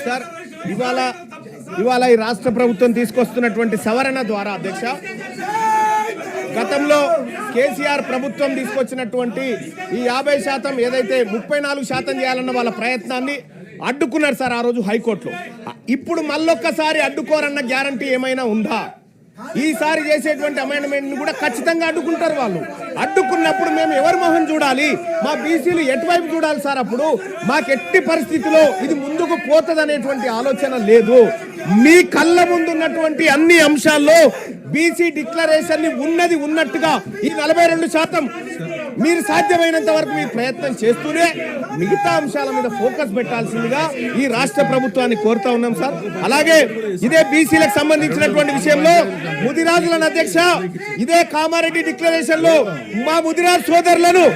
Sir ఇవాళ ఈ రాష్ట్ర ప్రభుత్వం తీసుకొస్తున్నటువంటి సవరణ ద్వారా అధ్యక్ష గతంలో కేసీఆర్ ప్రభుత్వం తీసుకొచ్చినటువంటి ఈ 50% ఏదైతే 34% చేయాలన్న వాళ్ళ ప్రయత్నాన్ని అడ్డుకున్నారు సార్ ఆ రోజు హైకోర్టులో. ఇప్పుడు మళ్ళొక్కసారి అడ్డుకోరన్న గ్యారంటీ ఏమైనా ఉందా? ఈసారి చేసేటువంటి అమెండ్మెంట్ కూడా ఖచ్చితంగా అడ్డుకుంటారు వాళ్ళు. అడ్డుకున్నప్పుడు మేము ఎవరి మొహం చూడాలి? మా బీసీలు ఎటువైపు చూడాలి సార్? అప్పుడు మాకు ఎట్టి పరిస్థితిలో ఇది ముందుకు పోతుంది అనేటువంటి ఆలోచన లేదు. మీ కళ్ళ ముందున్నటువంటి అన్ని అంశాల్లో బీసీ డిక్లరేషన్ ని ఉన్నది ఉన్నట్టుగా ఈ 42% మీరు సాధ్యమైనంత వరకు మీ ప్రయత్నం చేస్తూనే మిగతా అంశాల మీద ఫోకస్ పెట్టాల్సిందిగా ఈ రాష్ట్ర ప్రభుత్వాన్ని కోరుతా ఉన్నాం సార్. అలాగే ఇదే బీసీలకు సంబంధించినటువంటి విషయంలో ముదిరాజులను అధ్యక్ష ఇదే కామారెడ్డి డిక్లరేషన్ లో మా ముదిరాజు సోదరులను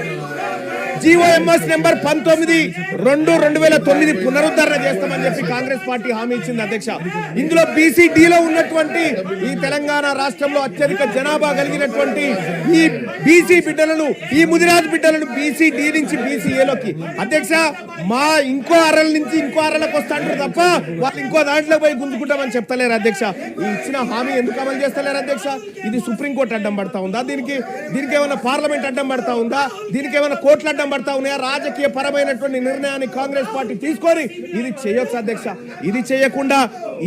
జీఓఎంఎస్ నెంబర్ 19/2/2009 పునరుద్ధరణ చేస్తామని చెప్పి కాంగ్రెస్ పార్టీ హామీ ఇచ్చింది అధ్యక్ష. ఇందులో బీసీడీలో ఉన్నటువంటి ఈ తెలంగాణ రాష్ట్రంలో అత్యధిక జనాభా కలిగినటువంటి ఈ బీసీ బిడ్డలను, ఈ ముదిరాజు బిడ్డలను బీసీడీ నుంచి బీసీఏలోకి అధ్యక్ష మా ఇంకో అరల నుంచి ఇంకో అరలకు వస్తాంటారు తప్ప వాళ్ళు ఇంకో దాంట్లో పోయి గుంజుకుంటామని చెప్తలేరు అధ్యక్ష. ఈ ఇచ్చిన హామీ ఎందుకు అమలు చేస్తలేరు అధ్యక్ష? ఇది సుప్రీంకోర్టు అడ్డం పడతా ఉందా? దీనికి ఏమైనా పార్లమెంట్ అడ్డం పడతా ఉందా? దీనికి ఏమైనా కోర్టులు అడ్డం పడతా ఉన్నాయా? రాజకీయ పరమైనటువంటి నిర్ణయాన్ని కాంగ్రెస్ పార్టీ తీసుకొని ఇది చేయొచ్చు అధ్యక్ష. ఇది చేయకుండా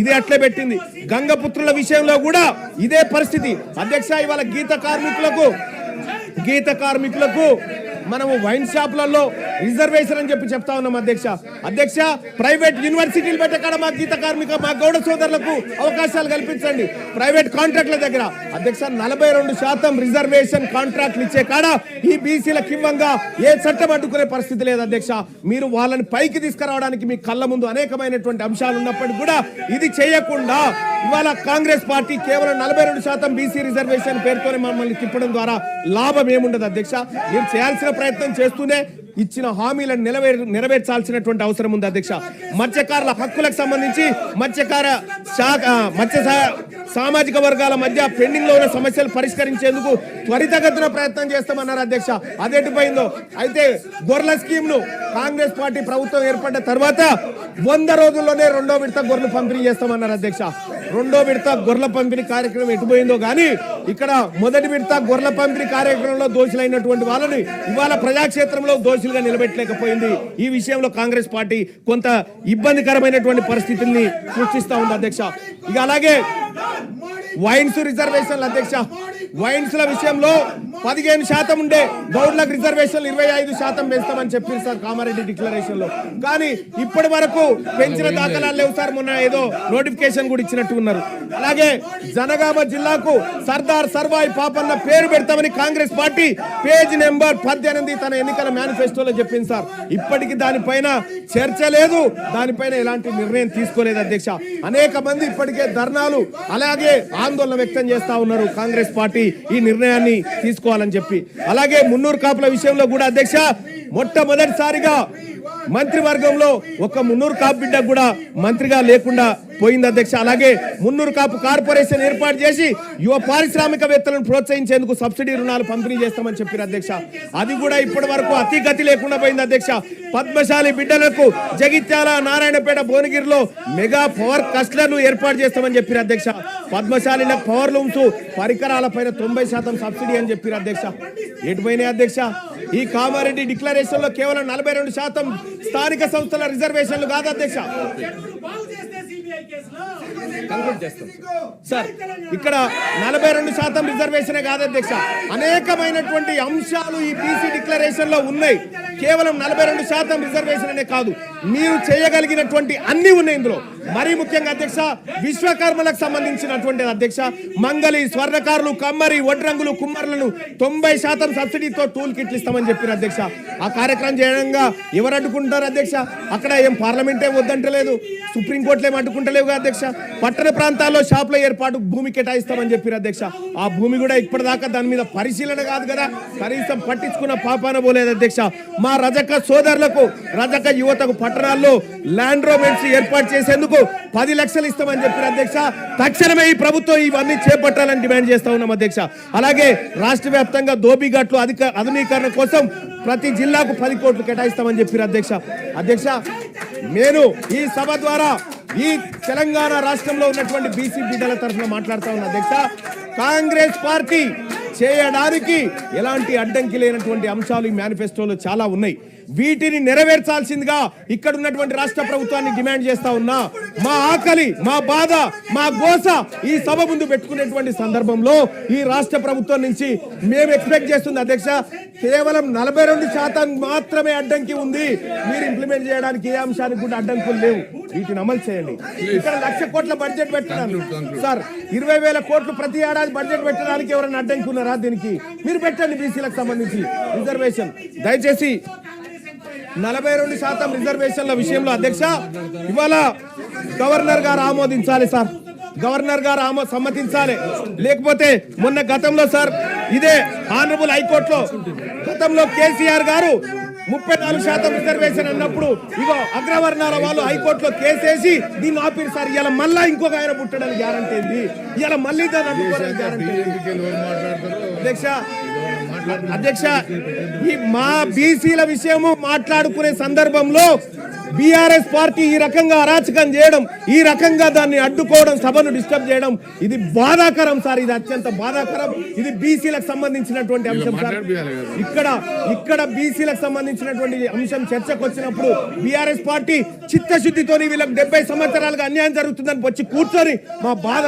ఇది అట్లే పెట్టింది. గంగపుత్రుల విషయంలో కూడా ఇదే పరిస్థితి అధ్యక్ష. ఇవాళ గీత కార్మికులకు మనము వైన్ షాపులలో రిజర్వేషన్ అని చెప్పి చెప్తా ఉన్నాం అధ్యక్ష. ప్రైవేట్ యూనివర్సిటీలు పెట్టే కాడ మా గీత కార్మిక, మా గౌడ సోదరులకు అవకాశాలు కల్పించండి. ప్రైవేట్ కాంట్రాక్ట్ల దగ్గర అధ్యక్ష 42% రిజర్వేషన్ కాంట్రాక్ట్లు ఇచ్చే కాడ ఈ బీసీలకు ఇవ్వంగా ఏ చట్టం అడ్డుకునే పరిస్థితి లేదు అధ్యక్ష. మీరు వాళ్ళని పైకి తీసుకురావడానికి మీ కళ్ళ ముందు అనేకమైనటువంటి అంశాలు ఉన్నప్పటికీ కూడా ఇది చేయకుండా ఇవాళ కాంగ్రెస్ పార్టీ కేవలం 42% బీసీ రిజర్వేషన్ పేరుతోనే మమ్మల్ని తిప్పడం ద్వారా లాభం ఏముండదు అధ్యక్ష. మీరు చేయాల్సిన ప్రయత్నం చేస్తూనే ఇచ్చిన హామీలను నెరవేర్చాల్సినటువంటి అవసరం ఉంది అధ్యక్ష. మత్స్యకారుల హక్కులకు సంబంధించి మత్స్య సామాజిక వర్గాల మధ్య పెండింగ్ లో ఉన్న సమస్యలు పరిష్కరించేందుకు త్వరితగతిన ప్రయత్నం చేస్తామన్నారు అధ్యక్ష. అదెటుపోయిందో అయితే గొర్రెల స్కీమ్ ను కాంగ్రెస్ పార్టీ ప్రభుత్వం ఏర్పడ్డ తర్వాత 100 రోజుల్లోనే 2వ విడత గొర్రెలు పంపిణీ చేస్తామన్నారు అధ్యక్ష. 2వ విడత గొర్రెల పంపిణీ కార్యక్రమం ఎటుపోయిందో కానీ ఇక్కడ మొదటి విడత గొర్రెల పంపిణీ కార్యక్రమంలో దోషులైనటువంటి వాళ్ళని ఇవాళ ప్రజాక్షేత్రంలో దోషులుగా నిలబెట్టలేకపోయింది. ఈ విషయంలో కాంగ్రెస్ పార్టీ కొంత ఇబ్బందికరమైనటువంటి పరిస్థితుల్ని సృష్టిస్తా ఉంది అధ్యక్ష. ఇక అలాగే వైన్స్ రిజర్వేషన్లు అధ్యక్ష. వైన్స్ ల విషయంలో 15% ఉండే గౌడ్లకు రిజర్వేషన్లు 25% పెంచుతామని చెప్పారు సార్ కామారెడ్డి డిక్లరేషన్ లో. కానీ ఇప్పటి వరకు పెంచిన దాఖలాలు లేవు సార్. మొన్న ఏదో నోటిఫికేషన్ కూడా ఇచ్చినట్టు ఉన్నారు. అలాగే జనగామ జిల్లాకు సర్దార్ సర్వాయి పాపన్న పేరు పెడతామని కాంగ్రెస్ పార్టీ పేజ్ నెంబర్ 18 తన ఎన్నికల మేనిఫెస్టోలో చెప్పింది సార్. ఇప్పటికీ దానిపైన చర్చ లేదు, దానిపైన ఎలాంటి నిర్ణయం తీసుకోలేదు అధ్యక్ష. అనేక మంది ఇప్పటికే ధర్నాలు అలాగే ఆందోళన వ్యక్తం చేస్తా ఉన్నారు కాంగ్రెస్ పార్టీ ఈ నిర్ణయాన్ని తీసుకోవాలని చెప్పి. అలాగే మున్నూరు కాపుల విషయంలో కూడా అధ్యక్ష మొట్టమొదటిసారిగా మంత్రివర్గంలో ఒక మున్నూరు కాపు బిడ్డ కూడా మంత్రిగా లేకుండా పోయింది అధ్యక్ష. అలాగే మున్నూరు కాపు కార్పొరేషన్ ఏర్పాటు చేసి యువ పారిశ్రామికవేత్తలను ప్రోత్సహించేందుకు సబ్సిడీ రుణాలు పంపిణీ చేస్తామని చెప్పారు అధ్యక్ష. అది కూడా ఇప్పటి వరకు అతిగతి లేకుండా పోయింది అధ్యక్ష. పద్మశాలి బిడ్డలకు జగిత్యాల, నారాయణపేట, భువనగిరిలో మెగా పవర్ క్లస్టర్లు ఏర్పాటు చేస్తామని చెప్పారు అధ్యక్ష. పద్మశాలిలకు పవర్ లూమ్స్ పరికరాలపైన 90% సబ్సిడీ అని చెప్పారు అధ్యక్ష. ఎటుపోయినాయి అధ్యక్ష? ఈ కామారెడ్డి డిక్లరేషన్ లో కేవలం 42% స్థానిక సంస్థల రిజర్వేషన్లు కాదు అధ్యక్ష. సార్ ఇక్కడ 42% రిజర్వేషన్ కాదు అధ్యక్ష. అనేకమైనటువంటి అంశాలు ఈ బీసీ డిక్లరేషన్ లో ఉన్నాయి. కేవలం 42% రిజర్వేషన్ అనే కాదు, మీరు చేయగలిగినటువంటి అన్ని ఉన్నాయి ఇందులో. మరీ ముఖ్యంగా అధ్యక్ష విశ్వకర్మలకు సంబంధించినటువంటి అధ్యక్ష మంగళి, స్వర్ణకారులు, కమ్మరి, వడ్రంగులు, కుమ్మరులను 90% సబ్సిడీతో టూల్ కిట్లు ఇస్తామని చెప్పారు అధ్యక్ష. ఆ కార్యక్రమం చేయడంగా ఎవరు అడ్డుకుంటారు అధ్యక్ష? అక్కడ ఏం పార్లమెంటే వద్దంటలేదు, సుప్రీంకోర్టులు ఏం అడ్డుకుంటలేవు అధ్యక్ష. పట్టణ ప్రాంతాల్లో షాపుల ఏర్పాటు భూమి కేటాయిస్తామని చెప్పారు అధ్యక్ష. ఆ భూమి కూడా ఇప్పటిదాకా దాని మీద పరిశీలన కాదు కదా, కనీసం పట్టించుకున్న పాపాన పోలేదు అధ్యక్ష. మా రజక సోదరులకు, రజక యువతకు పట్టణాల్లో ల్యాండ్ రోమెంట్స్ ఏర్పాటు చేసేందుకు 10 లక్షలు ఇస్తామని చెప్పారు అధ్యక్ష. తక్షణమే ఈ ప్రభుత్వం ఇవన్నీ చేపట్టాలని డిమాండ్ చేస్తా ఉన్నాం అధ్యక్ష. అలాగే రాష్ట్ర వ్యాప్తంగా దోబిఘాట్లు ఆధునీకరణ కోసం ప్రతి జిల్లాకు 10 కోట్లు కేటాయిస్తామని చెప్పారు అధ్యక్ష నేను ఈ సభ ద్వారా ఈ తెలంగాణ రాష్ట్రంలో ఉన్నటువంటి బీసీ బిడ్డల తరఫున మాట్లాడుతా ఉన్నా అధ్యక్ష. కాంగ్రెస్ పార్టీ చేయడానికి ఎలాంటి అడ్డంకి లేనటువంటి అంశాలు ఈ మేనిఫెస్టోలో చాలా ఉన్నాయి. వీటిని నెరవేర్చాల్సిందిగా ఇక్కడ ఉన్నటువంటి రాష్ట్ర ప్రభుత్వాన్ని డిమాండ్ చేస్తా ఉన్నా. మా ఆకలి, మా బాధ, మా గోస ఈ సభ ముందు పెట్టుకునేటువంటి సందర్భంలో ఈ రాష్ట్ర ప్రభుత్వం నుంచి మేము ఎక్స్పెక్ట్ చేస్తుంది అధ్యక్ష, కేవలం 42% మాత్రమే అడ్డంకి ఉంది. మీరు ఇంప్లిమెంట్ చేయడానికి ఏ అంశానికి కూడా అడ్డంకులు లేవు. వీటిని అమలు చేయండి. ఇక్కడ 1,00,000 కోట్ల బడ్జెట్ పెట్టడానికి సార్ 20,000 కోట్లు ప్రతి ఏడాది బడ్జెట్ పెట్టడానికి ఎవరైనా అడ్డంకి ఉన్నారా? దీనికి మీరు పెట్టండి. బీసీలకు సంబంధించి రిజర్వేషన్ దయచేసి 42% రిజర్వేషన్ల విషయంలో అధ్యక్ష ఇవాళ గవర్నర్ గారు ఆమోదించాలి సార్. గవర్నర్ గారు సమ్మతించాలి. లేకపోతే మొన్న గతంలో సార్ ఇదే ఆనరబుల్ హైకోర్టులో గతంలో కేసీఆర్ గారు 34% రిజర్వేషన్ అన్నప్పుడు ఇగో అగ్రవర్ణాల వాళ్ళు హైకోర్టులో కేసేసి దీన్ని ఆపిరు సార్. ఇలా మళ్ళా ఇంకొక ఆయన పుట్టడానికి గ్యారంటీ ఏంది? ఇలా మళ్ళీ దాన్ని అడ్డుకోవడానికి గ్యారంటీ అధ్యక్ష ఈ మా బీసీల విషయము మాట్లాడుకునే సందర్భంలో బీఆర్ఎస్ పార్టీ ఈ రకంగా అరాచకం చేయడం, ఈ రకంగా దాన్ని అడ్డుకోవడం, సభను డిస్టర్బ్ చేయడం ఇది బాధాకరం సార్. ఇది అత్యంత బాధాకరం. ఇది బీసీలకు సంబంధించినటువంటి అంశం సార్. ఇక్కడ బీసీలకు సంబంధించినటువంటి అంశం చర్చకు వచ్చినప్పుడు బీఆర్ఎస్ పార్టీ చిత్తశుద్ధితో వీళ్ళకి 70 సంవత్సరాలుగా అన్యాయం జరుగుతుందని వచ్చి కూర్చొని మా బాధ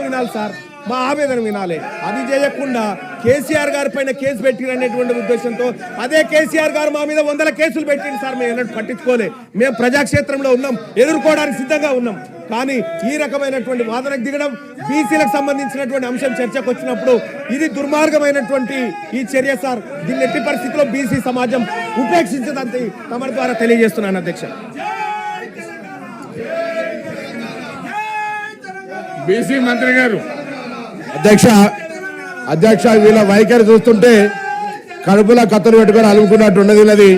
వినాలి సార్, మా ఆవేదన వినాలి. అది చేయకుండా కేసీఆర్ గారి పైన కేసు పెట్టిరనేటువంటి ఉద్దేశంతో అదే కేసీఆర్ గారు మా మీద 100 కేసులు పెట్టింది సార్. మేము ఎన్నడూ పట్టించుకోలే. మేము ప్రజాక్షేత్రంలో ఉన్నాం, ఎదుర్కోవడానికి సిద్ధంగా ఉన్నాం. కానీ ఈ రకమైనటువంటి వాదనకు దిగడం, బీసీలకు సంబంధించినటువంటి అంశం చర్చకు వచ్చినప్పుడు ఇది దుర్మార్గమైనటువంటి ఈ చర్య సార్. దీన్ని ఎట్టి పరిస్థితుల్లో బీసీ సమాజం ఉపేక్షించదంతే తమ ద్వారా తెలియజేస్తున్నాను అధ్యక్ష. బీసీ మంత్రి గారు. అధ్యక్ష వీళ్ళ వైఖరి చూస్తుంటే కడుపులో కత్తులు పెట్టుకొని అలుముకున్నట్టు ఉన్నది.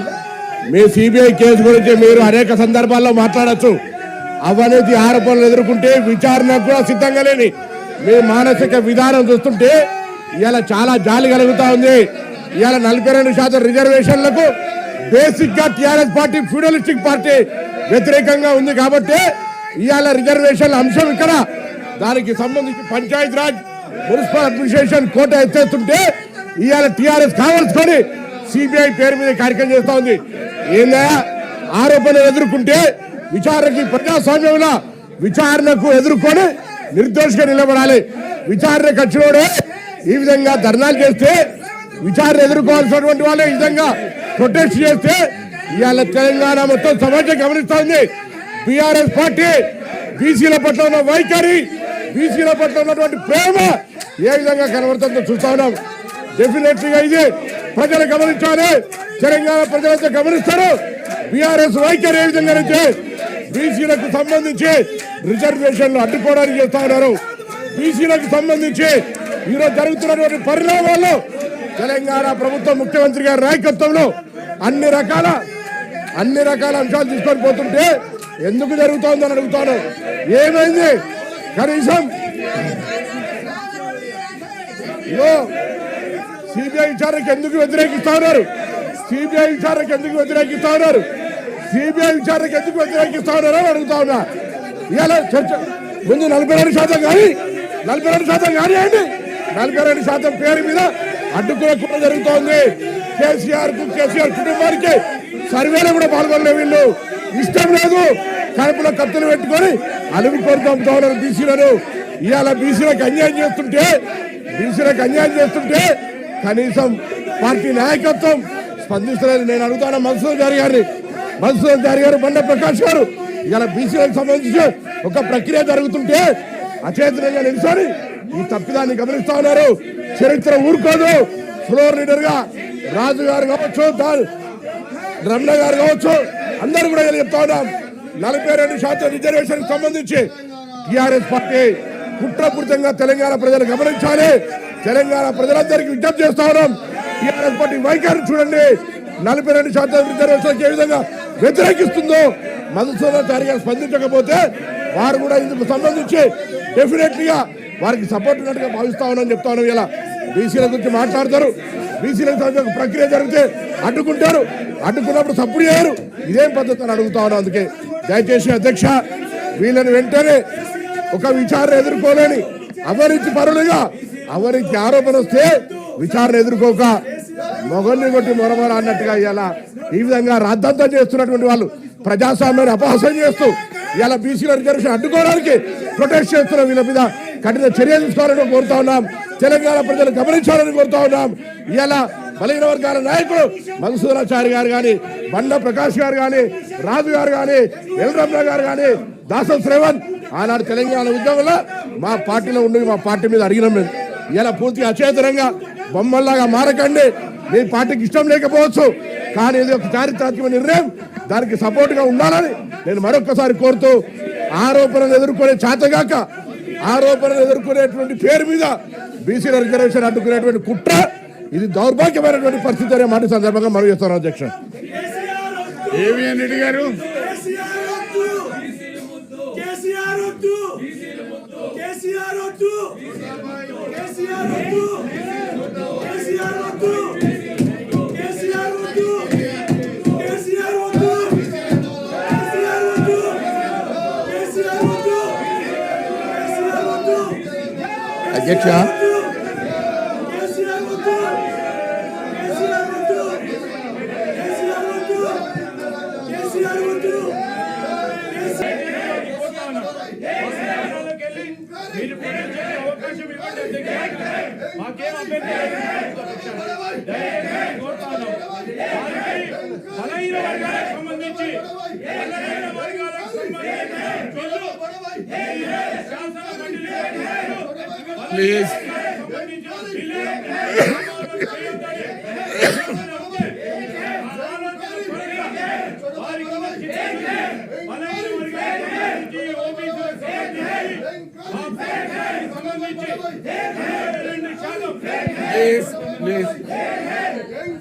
మీ సిబిఐ కేసు గురించి మీరు అనేక సందర్భాల్లో మాట్లాడచ్చు. అవినీతి ఆరోపణలు ఎదుర్కొంటే విచారణకు కూడా సిద్ధంగా లేని మీ మానసిక విధానం చూస్తుంటే ఇవాళ చాలా జాలి కలుగుతా ఉంది. ఇవాళ 42% రిజర్వేషన్లకు బేసిక్ గా టిఆర్ఎస్ పార్టీ ఫ్యూడలిస్టిక్ పార్టీ వ్యతిరేకంగా ఉంది కాబట్టి ఇవాళ రిజర్వేషన్ల అంశం ఇక్కడ దానికి సంబంధించి పంచాయత్ రాజ్ మున్సిపల్ అడ్మినిస్ట్రేషన్ కోట ఎత్తేస్తుంటే ఇవాళ టిఆర్ఎస్ కావాల్సుకొని సిబిఐ పేరు మీద కార్యక్రమం చేస్తా ఉంది. ఏందా ఆరోపణలు ఎదుర్కొంటే విచారణకి ప్రజాస్వామ్యంలో విచారణకు ఎదుర్కొని నిర్దోషిగా నిలబడాలి. విచారణకు వచ్చినోడే ఈ విధంగా ధర్నాలు చేస్తే విచారణ ఎదుర్కోవాల్సినటువంటి వాళ్ళు ఈ విధంగా ప్రొటెస్ట్ చేస్తే ఇవాళ తెలంగాణ మొత్తం సమాజం గమనిస్తా ఉంది. బీఆర్ఎస్ పార్టీ బీసీల పట్ల ఉన్న వైఖరి, బీసీల పట్ల ఉన్నటువంటి ప్రేమ ఏ విధంగా కనబడుతుందో చూస్తా ఉన్నాం. డెఫినెట్లీగా ఇది ప్రజలు గమనించాలి. తెలంగాణ ప్రజలంతా గమనిస్తారు. బీఆర్ఎస్ వైఖరి ఏ విధంగా అయితే బీసీలకు సంబంధించి రిజర్వేషన్లు అడ్డుకోవడానికి చేస్తా ఉన్నారు. బీసీలకు సంబంధించి ఈరోజు జరుగుతున్నటువంటి పరిణామాల్లో తెలంగాణ ప్రభుత్వం ముఖ్యమంత్రి గారి నాయకత్వంలో అన్ని రకాల అంశాలు తీసుకొని పోతుంటే ఎందుకు జరుగుతోందని అడుగుతాను. ఏమైంది? కనీసం సిబిఐ విచారణకు ఎందుకు వ్యతిరేకిస్తా ఉన్నారు? సిబిఐ విచారణకు ఎందుకు వ్యతిరేకిస్తా ఉన్నారు అని అడుగుతా ఉన్నా. ఇలా చర్చ ముందు 42% కానీ 42% కానివ్వండి. 42% పేరు మీద అడ్డుకునే కూడా జరుగుతోంది. కేసీఆర్ కుటుంబానికి సర్వేలో కూడా పాల్గొనలే. వీళ్ళు ఇష్టం లేదు, కడుపులో కత్తులు పెట్టుకొని అలుగు కొడుతూ ఉన్నారు బీసీలను. ఇవాళ బీసీలకు అన్యాయం చేస్తుంటే కనీసం పార్టీ నాయకత్వం స్పందిస్తలేదు. నేను అడుగుతాను మధుసూదన్ చారి గారు, బండ ప్రకాష్ గారు, ఇలా బీసీలకు సంబంధించి ఒక ప్రక్రియ జరుగుతుంటే అచేతనంగా నిలిచారు. ఈ తప్పిదాన్ని గమనిస్తా ఉన్నారు. చరిత్ర ఊరుకోదు. ఫ్లోర్ లీడర్ గా రాజు గారు కావచ్చు, రమణ గారు కావచ్చు, అందరూ కూడా చెప్తా ఉన్నాం. 42% రిజర్వేషన్ సంబంధించి టిఆర్ఎస్ పార్టీ కుట్రపూరితంగా తెలంగాణ ప్రజలు గమనించాలి. తెలంగాణ ప్రజలందరికీ విజ్ఞప్తి చేస్తా ఉన్నాం. టిఆర్ఎస్ పార్టీ వైఖరి చూడండి. 42% రిజర్వేషన్ ఏ విధంగా వ్యతిరేకిస్తుందో మధుసూదన్ చారి గారు స్పందించకపోతే వారు కూడా ఇందుకు సంబంధించి డెఫినెట్లీగా వారికి సపోర్ట్ ఉన్నట్టుగా భావిస్తా ఉన్నామని చెప్తా ఉన్నాం. ఇలా బీసీల గురించి మాట్లాడతారు, బీసీలకు ప్రక్రియ జరిగితే అడ్డుకుంటారు, అడ్డుకున్నప్పుడు సప్పుడు చేయరు. ఇదేం పద్ధతి అని అడుగుతా ఉన్నాం. అందుకే దయచేసి అధ్యక్ష, వీళ్ళని వెంటనే ఒక విచారణ ఎదుర్కోలేని అవినీతి పరులుగా, అవినీతి ఆరోపణ వస్తే విచారణ ఎదుర్కోక మొగల్ని కొట్టి మొరమొర అన్నట్టుగా ఇలా ఈ విధంగా రాద్ధాంతం చేస్తున్నటువంటి వాళ్ళు ప్రజాస్వామ్యాన్ని అపహాసం చేస్తూ ఇలా బీసీల రిజర్వేషన్ అడ్డుకోవడానికి ప్రొటెస్ట్ చేస్తున్న వీళ్ళ మీద కఠిన చర్యలు తీసుకోవాలని కోరుతా ఉన్నాం. తెలంగాణ ప్రజలు గమనించాలని కోరుతా ఉన్నాం. ఇలా బలహీన వర్గాల నాయకులు మధుసూదనాచారి గారు కానీ, బండ ప్రకాష్ గారు కానీ, రాజు గారు కానీ, ఎల్ రమణ గారు కానీ, దాసం శ్రవణ్ ఆనాడు తెలంగాణ ఉద్యమంలో మా పార్టీలో ఉండి మా పార్టీ మీద అడిగినాం. మేము ఇలా పూర్తిగా అచేతనంగా బొమ్మల్లాగా మారకండి. మీ పార్టీకి ఇష్టం లేకపోవచ్చు, కానీ ఇది ఒక చారిత్రాత్మక నిర్ణయం, దానికి సపోర్ట్గా ఉండాలని నేను మరొకసారి కోరుతూ, ఆరోపణలు ఎదుర్కొనే చేతగాక ఆరోపణలు ఎదుర్కొనేటువంటి పేరు మీద బీసీల రిజర్వేషన్ అడ్డుకునేటువంటి కుట్ర, ఇది దౌర్భాగ్యమైనటువంటి పరిస్థితి అనే మాట సందర్భంగా మనం చేస్తున్నాం. అధ్యక్ష ఏవిఎన్ రెడ్డి గారు, అధ్యక్ష ప్లీజ్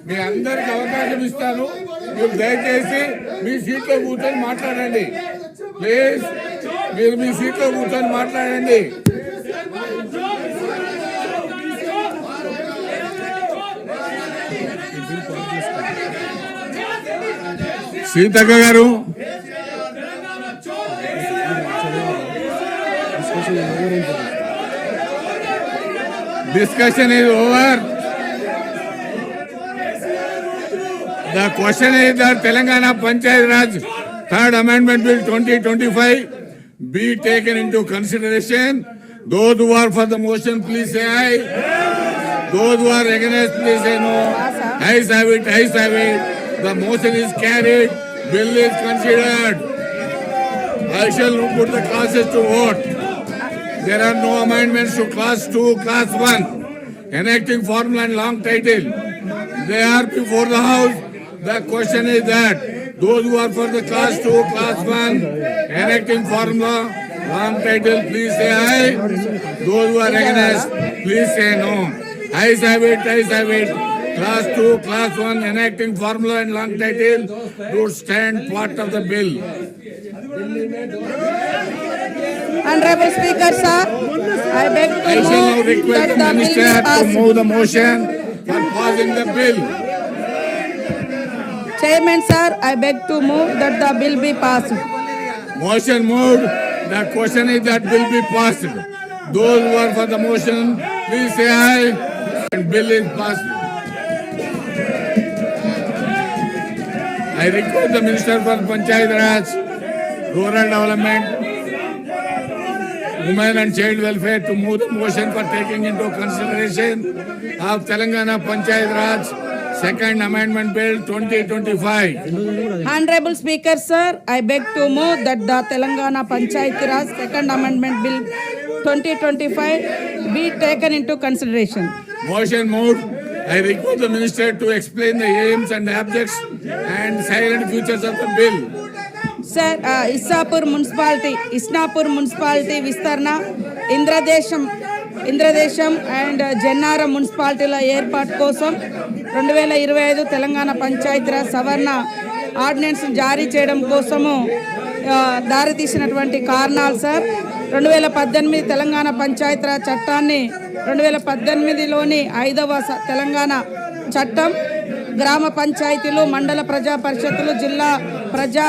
మీ అందరికి అవకాశం ఇస్తాను. మీరు దయచేసి మీ సీట్లో కూర్చొని మాట్లాడండి. ప్లీజ్ మీరు మీ సీట్లో కూర్చొని మాట్లాడండి. సీతక్క గారు, discussion is over. The question is that Telangana Panchayat Raj Third Amendment Bill 2025 be taken into consideration. Those who are for the motion, please say aye. Those who are against, please say no. Ayes have it, ayes have it. The motion is carried. Bill is considered. I shall put the classes to vote. There are no amendments to class 2, class 1. Enacting formula and long title. They are before the house. The question is that those who are for the class 2, class 1, enacting formula, long title, please say aye. Those who are against, please say no. Ayes have it, ayes have it. Class 2, class 1, enacting formula and long title to stand part of the bill. Honorable Speaker, sir, I beg to I shall now move request that the the bill minister be to passed. move the motion for passing the bill. Chairman, sir, I beg to move that the bill be passed. Motion moved. The question is that bill be passed. Those who are for the motion, please say aye. And bill is passed. I request the Minister for Panchayat Raj, Rural Development, Women and Child Welfare to move the motion for taking into consideration of Telangana Panchayat Raj Second Amendment Bill 2025. Honorable Speaker, sir, I beg to move that the Telangana Panchayat Raj Second Amendment Bill 2025 be taken into consideration. Motion moved. I request the Minister to explain the aims and objects and silent features of the bill. Sir, Isnapur Municipality Vistarna, Indradesam and Jannaram మున్సిపాలిటీల ఏర్పాటు కోసం 2025 తెలంగాణ పంచాయతీరాజ్ సవరణ ordinance జారీ చేయడం కోసము దారితీసినటువంటి కారణాలు sir. 2018 Telangana Panchayati Raj చట్టాన్ని 2018లోని 5వ తెలంగాణ చట్టం గ్రామ పంచాయతీలు, మండల ప్రజా పరిషత్తులు, జిల్లా ప్రజా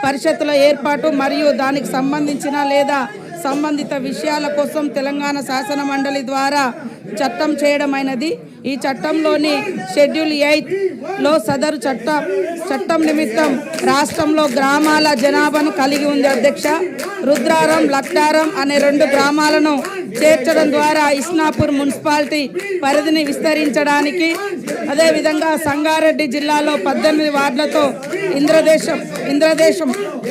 పరిషత్తుల ఏర్పాటు మరియు దానికి సంబంధించిన లేదా సంబంధిత విషయాల కోసం తెలంగాణ శాసన మండలి ద్వారా చట్టం చేయడమైనది. ఈ చట్టంలోని షెడ్యూల్ 8లో సదరు చట్టం నిమిత్తం రాష్ట్రంలో గ్రామాల జనాభాను కలిగి ఉంది అధ్యక్ష. రుద్రారం, లక్టారం అనే 2 గ్రామాలను చేర్చడం ద్వారా ఇస్నాపూర్ మున్సిపాలిటీ పరిధిని విస్తరించడానికి, అదేవిధంగా సంగారెడ్డి జిల్లాలో 18 వార్డులతో ఇంద్రదేశం,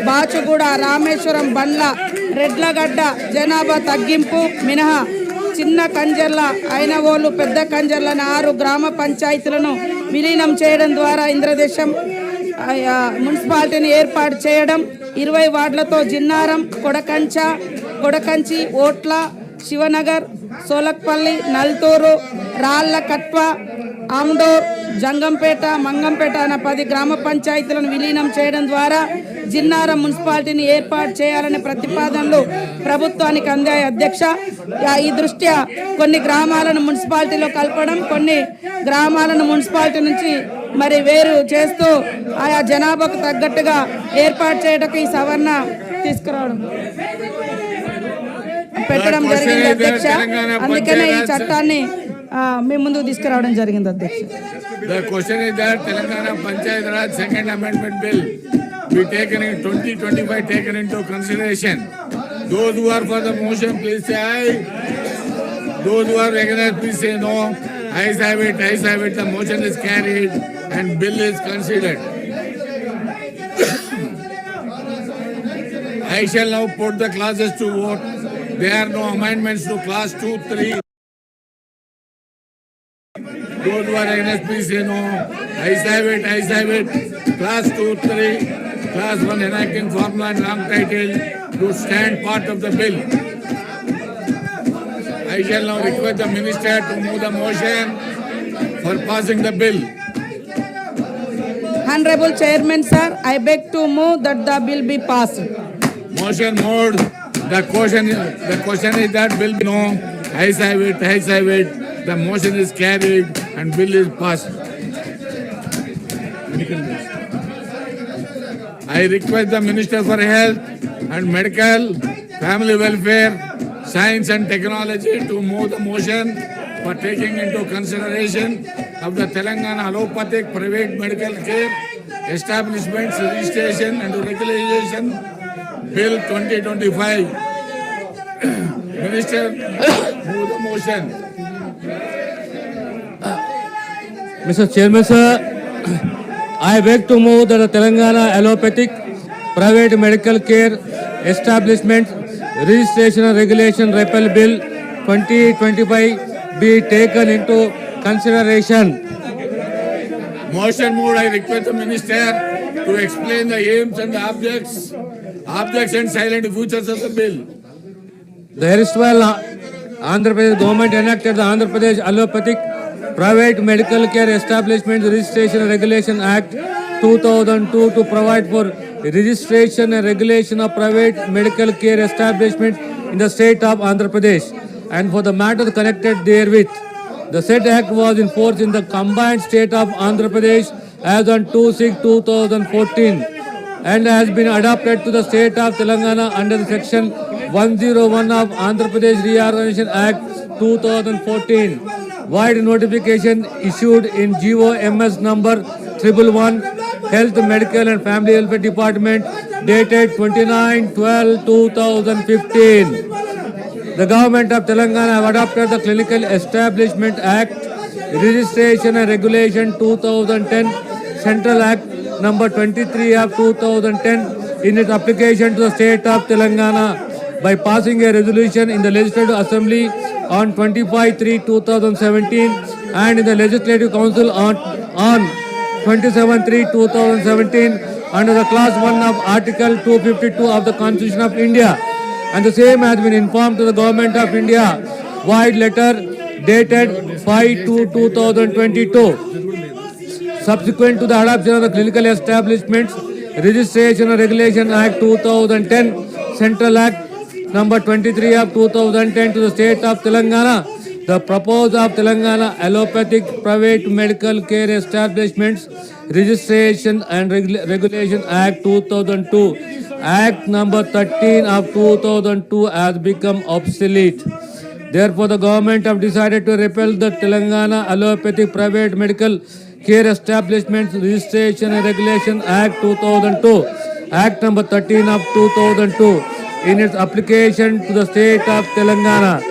బాచుగూడ, రామేశ్వరం, బండ్ల, రెడ్లగడ్డ జనాభా తగ్గింపు మినహా చిన్న కంజర్ల, ఐనవోలు, పెద్ద కంజర్ల 6 గ్రామ పంచాయతీలను విలీనం చేయడం ద్వారా ఇంద్రదేశం మున్సిపాలిటీని ఏర్పాటు చేయడం. 20 వార్డులతో జిన్నారం, కొడకంచి, ఓట్ల, శివనగర్, సోలక్పల్లి, నల్తూరు, రాళ్ల కట్వ, ఆమ్డోర్, జంగంపేట, మంగంపేట అనే 10 గ్రామ పంచాయతీలను విలీనం చేయడం ద్వారా జిన్నారం మున్సిపాలిటీని ఏర్పాటు చేయాలనే ప్రతిపాదనలు ప్రభుత్వానికి అందాయి అధ్యక్ష. ఈ దృష్ట్యా కొన్ని గ్రామాలను మున్సిపాలిటీలో కలపడం, కొన్ని గ్రామాలను మున్సిపాలిటీ నుంచి మరి వేరు చేస్తూ ఆయా జనాభాకు తగ్గట్టుగా ఏర్పాటు చేయడానికి ఈ సవరణ తీసుకురావడం పెట్టడం జరిగింది అధ్యక్ష. అందుకనే ఈ చట్టాన్ని మీ ముందుకు తీసుకురావడం జరిగింది అధ్యక్ష. The question is that Telangana Panchayat Raj Second Amendment Bill be taken in 2025 taken into consideration. Those who are for the motion, please say aye. Those who are against, please say no. Ayes have it, ayes have it. The motion is carried and bill is considered. I shall now put the clauses to vote. There are no amendments to class 2, 3. Those who are against, please say no. Ayes have it, ayes have it. Class 2, 3. Class 1 enacting formula and long title to stand part of the bill. I shall now request the minister to move the motion for passing the bill. Honorable Chairman, sir, I beg to move that the bill be passed. Motion moved. The question is that bill be no. Ayes have it, ayes have it. The motion is carried and bill is passed. I request the Minister for Health and Medical, Family Welfare, Science and Technology to move the motion for taking into consideration of the Telangana Allopathic Private Medical Care Establishments Registration and Regulation Bill 2025. Minister, move the motion. Mr. Chairman, sir, I beg to move that the Telangana Allopathic Private Medical Care Establishment Registration and Regulation Repeal Bill 2025 be taken into consideration. Motion moved. I request the Minister to explain the aims and the objects and silent futures of the bill. The erstwhile Andhra Pradesh government enacted the Andhra Pradesh Allopathic Private Medical Care Establishment Registration and Regulation Act 2002 to provide for registration and regulation of private medical care establishments in the state of Andhra Pradesh and for the matters connected therewith. The said act was in force in the combined state of Andhra Pradesh as on 2/6/2014 and has been adopted to the state of Telangana under the section 101 of Andhra Pradesh Reorganization Act 2014. Wide notification issued in GOMS number 111 Health, Medical and Family Welfare Department dated 29/12/2015. The government of Telangana have adopted the Clinical Establishment Act, Registration and Regulation 2010, Central Act number 23 of 2010 in its application to the state of Telangana by passing a resolution in the Legislative Assembly on 25/3/2017 and in the Legislative Council on 27/3/2017 under the Clause 1 of Article 252 of the Constitution of India, and the same has been informed to the Government of India via letter dated 5/2/2022. Subsequent to the adoption of the Clinical Establishments Registration and Regulation Act 2010, Central Act number 23 of 2010 to the state of Telangana, The proposal of Telangana Allopathic Private Medical Care Establishments Registration and Regulation Act 2002, Act number 13 of 2002 has become obsolete. Therefore, the government have decided to repeal the Telangana Allopathic Private Medical Care Establishments Registration and Regulation Act 2002, Act number 13 of 2002 in its application to the state of Telangana,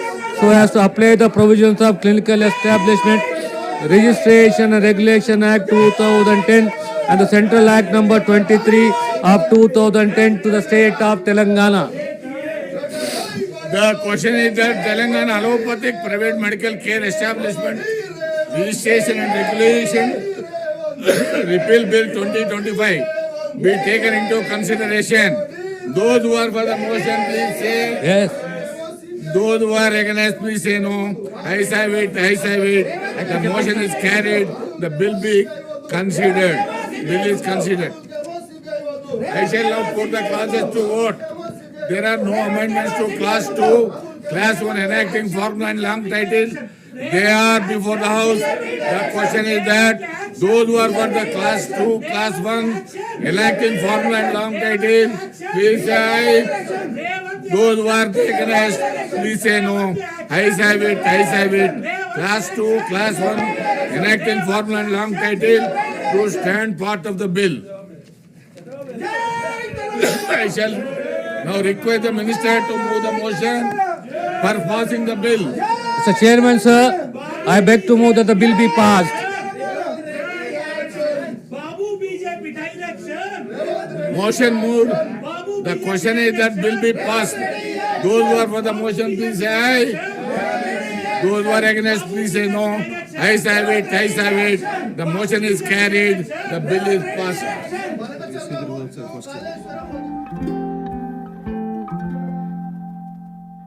so as to apply the provisions of Clinical Establishment Registration and Regulation Act 2010 and the Central Act number 23 of 2010 to the state of Telangana. The question is that Telangana Allopathic Private Medical Care Establishment Registration and Regulation Repeal Bill 2025 be taken into consideration. Those who are for the motion, please say. Yes. Those who are against, please say no. Ayes have it, ayes have it. The motion is carried. The bill be considered. Bill is considered. I shall now put the classes to vote. There are no amendments to class 2, class 1 enacting formula and long titles. They are before the house. The question is that those who are for the class 2, class 1 enacting formula and long titles, please say aye. Those who are against, please say no. Ayes have it, ayes have it. Class 2, class 1 enacting formula and long title to stand part of the bill. I shall now request the minister to move the motion for passing the bill. Mr. Chairman, sir, I beg to move that the bill be passed. Motion moved. The question is that bill be passed. Those who are for the motion, please say aye. Those who are against, please say no. Ayes have it, ayes have it. The motion is carried. The bill is passed.